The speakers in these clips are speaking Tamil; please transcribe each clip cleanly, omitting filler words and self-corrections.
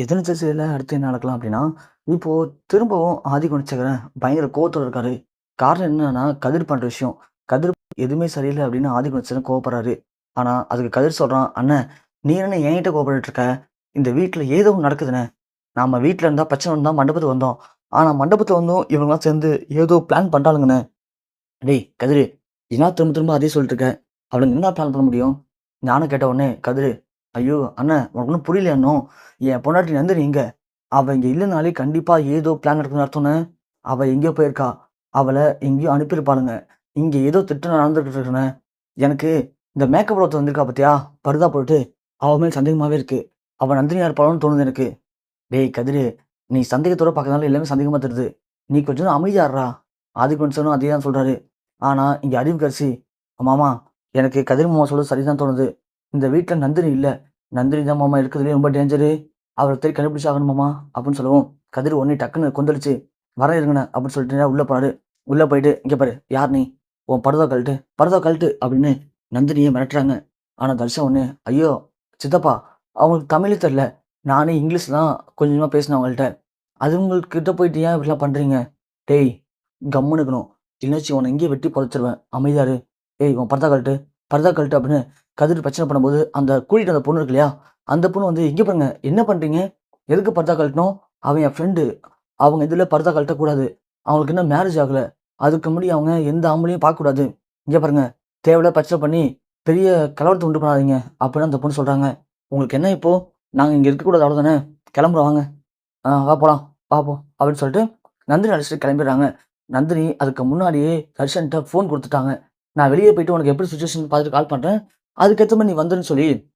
எதிர்நீச்சல் அடுத்து என்ன நடக்கலாம் அப்படின்னா, இப்போ திரும்பவும் ஆதிகுணச்சேகரன் பயங்கர கோவத்தோட இருக்காரு. காரணம் என்னன்னா, கதிர் பண்ற விஷயம். கதிர் எதுவுமே சரியில்ல அப்படின்னு ஆதிகுணச்சேகரன் கோவப்படுறாரு. ஆனா, அதுக்கு கதிர் சொல்றான், "அண்ணன் நீ என்ன என்கிட்ட கோவப்பட்டுட்டு இருக்க? இந்த வீட்ல ஏதோ ஒண்ணு நடக்குதுண்ணே. நாம வீட்ல இருந்தா பிரச்சனை இருந்தா மண்டபத்துக்கு வந்தோம். ஆனா மண்டபத்துல வந்தும் இவங்கலாம் சேர்ந்து ஏதோ பிளான் பண்றானுங்கண்ணே." "டேய் கதிரு, ஏன் திரும்ப திரும்ப அதே சொல்லிட்டு இருக்க? அவனுங்க என்ன பிளான் பண்ண முடியும்?" நானும் கேட்ட உடனே கதிரு, "ஐயோ! அண்ணன் உனக்கு ஒண்ணும் புரியலையா இன்னும்? என் பொண்டாட்டி நந்தினி எங்க? அவ இங்க இல்லனாலே கண்டிப்பா ஏதோ பிளான் நடக்குதுன்னு அர்த்தம்ண்ணே. அவ எங்கேயோ போயிருக்கா. அவள எங்கேயோ அனுப்பியிருப்பானுங்க. இங்க ஏதோ திட்டம் நடந்துகிட்டு இருக்குண்ணே. எனக்கு இந்த மேக்கப் ஒருத்தன் வந்திருக்கா பாத்தியா? பர்தா போட்டுட்டு, அவ மேல சந்தேகமாவே இருக்கு. அவ நந்தினியா இருப்பாளோன்னு தோணுது எனக்கு." "டேய் கதிரு, நீ சந்தேகத்தோட பார்க்கறதுனால எல்லாமே சந்தேகமா தெரியுது. நீ கொஞ்சம் நேரம் அமைதியா இருடா." ஆதிபன்சனும் அதே தான் சொல்றாரு. ஆனா, இங்க அறிவுக்கரசி, "மாமா, எனக்கு கதிர் மாமா சொல்றது சரிதான் தோணுது. இந்த வீட்ல நந்தினி இல்ல. நந்தினி தான் மாமா இருக்கிறதுலயே ரொம்ப டேஞ்சரு. அவள தேடி கண்டுபிடிச்சாகணும் மாமா." அப்படின்னு சொல்லவும், கதிர் உடனே டக்குன்னு கொந்தளிச்சு, "வரேன் இருங்கண்ணே" அப்படின்னு சொல்லிட்டு நேரா உள்ள போறாரு. உள்ள போயிட்டு, "இங்க பாரு, யார் நீ? உன் பர்தாவ கழட்டு, பர்தாவ கழட்டு" அப்படின்னு நந்தினிய மிரட்டுறாங்க. ஆனா தர்ஷன் உடனே, "ஐயோ! சித்தப்பா, அவங்களுக்கு தமிழே தெரியல. நானே இங்கிலீஷ் தான் கொஞ்சம் கொஞ்சமா பேசினேன் அவங்கள்ட்ட. அதுங்கள்கிட்ட போயிட்டு ஏன் இப்படிலாம் பண்றீங்க? டேய் கம்முனு இருக்கணும். இல்லனாச்சு உன்ன இங்கேயே வெட்டி பொழச்சுருவேன். அமைதியா இரு. ஏய் உன் பர்தா கழட்டு, பர்தா கழட்டு" அப்படின்னு கதிர் பிரச்சனை பண்ணும்போது, அந்த கூட்டிட்டு வந்த பொண்ணு இருக்கு இல்லையா? அந்த பொண்ணு வந்து, "இங்க பாருங்க, என்ன பண்றீங்க? எதுக்கு பர்தா கழட்டணும்? அவன் என் ஃப்ரெண்டு. அவங்க இதுல பர்தா கழட்டக்கூடாது. அவங்களுக்கு இன்னும் மேரேஜ் ஆகல. அதுக்கு முன்னாடி அவங்க எந்த ஆம்பளையும் பார்க்கக்கூடாது. இங்க பாருங்க, தேவையில்லாத பிரச்சனை பண்ணி பெரிய கலவரத்த உண்டு பண்ணாதீங்க" அப்படின்னு அந்த பொண்ணு சொல்றாங்க. "உங்களுக்கு என்ன இப்போ? நாங்க இங்க இருக்கக்கூடாது அவ்வளோதானே? கிளம்புறோம் வாங்க." வா போலாம். வா போ" அப்படின்னு சொல்லிட்டு நந்தினி அழைச்சிட்டு கிளம்பிடுறாங்க. நந்தினி அதுக்கு முன்னாடியே தர்ஷன்ட்ட ஃபோன் குடுத்துட்டாங்க. "நான் வெளிய போயிட்டு உனக்கு எப்படி சிச்சுவேஷன் பார்த்துட்டு கால் பண்றேன். அதுக்கேத்த மாரி நீ வந்துருன்னு" சொல்லி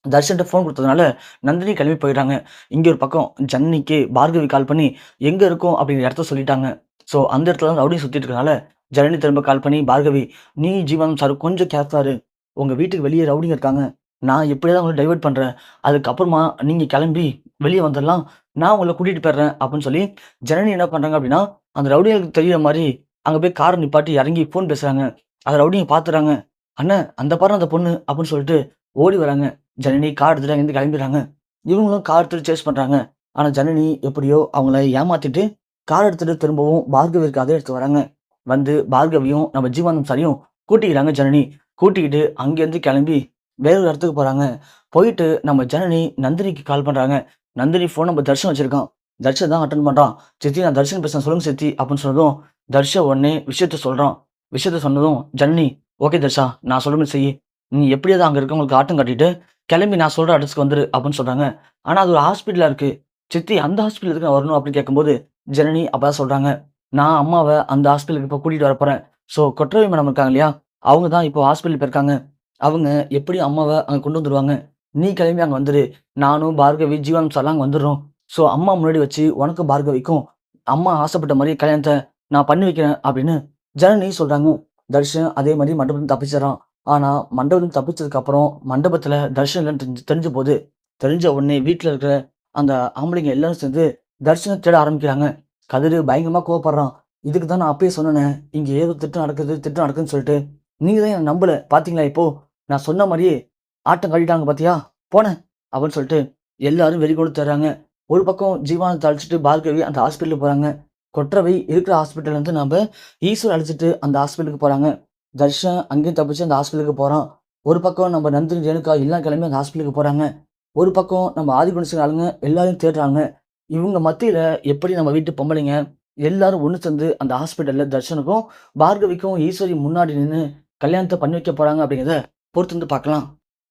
தர்ஷன்ட்ட ஃபோன் குடுத்ததுனால, நந்தினி கிளம்பி போயிடுறாங்க. இங்க ஒரு பக்கம் ஜனனிக்கு பார்கவி கால் பண்ணி, எங்க இருக்கோம் அப்படிங்கிற இடத்த சொல்லிட்டாங்க. ஸோ அந்த இடத்துல தான் ரவுடி சுத்திட்டு இருக்கனால, ஜனனி திரும்ப கால் பண்ணி, "பார்கவி, நீ ஜீவானந்த் சார் கொஞ்சம் கேர்ஃபுல்லா இரு. உங்க வீட்டுக்கு வெளிய ரவுடிங்க இருக்காங்க. நான் எப்படியாவது அவங்கள டைவர்ட் பண்றேன். அதுக்கப்புறமா நீங்க கிளம்பி வெளிய வந்துரலாம். நான் உங்கள கூட்டிட்டு போயிடுறேன்" அப்படின்னு சொல்லி, ஜனனி என்ன பண்றாங்க அப்படின்னா, அந்த ரவுடிகளுக்கு தெரியிற மாரி அங்க போய் கார நிப்பாட்டி இறங்கி ஃபோன் பேசுறாங்க. அத ரவுடிங்க பார்த்துறாங்க. "அண்ணன் அந்த பாருங்க அந்த பொண்ணு" அப்படின்னு சொல்லிட்டு ஓடி வராங்க. ஜனனி கார் எடுத்துட்டு அங்கேருந்து கிளம்பிடுறாங்க. இவங்களும் கார் எடுத்துட்டு சேஸ் பண்றாங்க. ஆனா ஜனனி எப்படியோ அவங்கள ஏமாத்திட்டு, கார் எடுத்துட்டு திரும்பவும் பார்கவி இருக்க அதே இடத்துக்கு வராங்க. வந்து பார்கவியும், நம்ம ஜீவானந்தம் சாரையும் கூட்டிக்கிறாங்க ஜனனி. கூட்டிக்கிட்டு அங்கேருந்து கிளம்பி வேற ஒரு இடத்துக்கு போறாங்க. போயிட்டு நம்ம ஜனனி நந்தினிக்கு கால் பண்றாங்க. நந்தினி ஃபோன் நம்பர் தர்ஷன் வச்சிருக்கான். தர்ஷன் தான் அட்டெண்ட் பண்றான். "சித்தி நான் தர்ஷன் பேசுறேன். சொல்லுங்க சித்தி" அப்படின்னு சொன்னதும், தர்ஷன் உடனே விஷயத்த சொல்றான். விஷயத்த சொன்னதும் ஜனனி, "ஓகே தர்ஷா, நான் சொல்ற மாரி செய்யி. நீ எப்படியாவது அங்க இருக்கவங்களுக்கு ஆட்டம் காட்டிட்டு கிளம்பி நான் சொல்ற அட்ரஸ்க்கு வந்துரு" அப்படின்னு சொல்றாங்க. ஆனா அது ஒரு ஹாஸ்பிட்டலா இருக்கு. "சித்தி அந்த ஹாஸ்பிட்டல் எதுக்கு நான் வரணும்?" அப்படின்னு கேட்கும்போது, ஜனனி அப்பதான் சொல்றாங்க, "நான் அம்மாவ அந்த ஹாஸ்பிட்டலுக்கு இப்போ கூட்டிட்டு வரப்போறேன். ஸோ கொற்றவை மேடம் இருக்காங்க இல்லையா? அவங்க தான் இப்போ ஹாஸ்பிட்டல் போயிருக்காங்க. அவங்க எப்படியும் அம்மாவ அங்க கொண்டு வந்துருவாங்க. நீ கிளம்பி அங்க வந்துரு. நானும் பார்கவி, ஜீவானந்த் சார்லாம் அங்க வந்துர்றோம். ஸோ அம்மா முன்னாடி வச்சு உனக்கும் பார்கவிக்கும் அம்மா ஆசைப்பட்ட மாரி கல்யாணத்த நான் பண்ணி வைக்கிறேன்" அப்படின்னு ஜனனி சொல்றாங்க. தர்ஷன் அதே மாரி மண்டபத்துலருந்து தப்பிச்சிடுறான். ஆனா, மண்டபத்துலருந்து தப்பிச்சதுக்கு அப்புறம், மண்டபத்துல தர்ஷன் இல்லன்னு தெரிஞ்ச போது, தெரிஞ்ச உடனே வீட்ல இருக்கிற அந்த ஆம்பளைங்க எல்லாரும் சேர்ந்து தர்ஷன தேட ஆரம்பிக்கிறாங்க. கதிரு பயங்கரமா கோவப்படுறான். "இதுக்கு தான் நான் அப்பயே சொன்னேனே, இங்க ஏதோ திட்டம் நடக்குது, திட்டம் நடக்குதுன்னு சொல்லிட்டு. நீங்க தான் என்ன நம்பல. பாத்தீங்களா இப்போ? நான் சொன்ன மாரியே ஆட்டம் காட்டிட்டாங்க பாத்தியா? போனேன்" அப்படின்னு சொல்லிட்டு எல்லாரும் வெறிகொண்டு தேடுறாங்க. ஒரு பக்கம் ஜீவானந்த அழைச்சுட்டு பார்கவி அந்த ஹாஸ்பிட்டலுக்கு போறாங்க. கொற்றவை இருக்கிற ஹாஸ்பிட்டல்ல இருந்து நம்ப ஈஸ்வர அழைச்சுட்டு அந்த ஹாஸ்பிட்டலுக்கு போறாங்க. தர்ஷன் அங்கேயும் தப்பிச்சு அந்த ஹாஸ்பிட்டலுக்கு போறான். ஒரு பக்கம் நம்ம நந்தினி, ரேணுகா எல்லாம் கிளம்பி அந்த ஹாஸ்பிட்டலுக்கு போறாங்க. ஒரு பக்கம் நம்ம ஆதிகுணசிங்க ஆளுங்க எல்லாரையும் தேடுறாங்க. இவங்க மத்தியில எப்படி நம்ம வீட்டு பொம்பளைங்க எல்லாரும் ஒண்ணு சேர்ந்து அந்த ஹாஸ்பிட்டல்ல தர்ஷனுக்கும், பார்கவிக்கும் ஈஸ்வரி முன்னாடி நின்னு கல்யாணத்த பண்ணி வைக்க போறாங்க அப்படிங்கிறத பொறுத்திருந்து பார்க்கலாம்.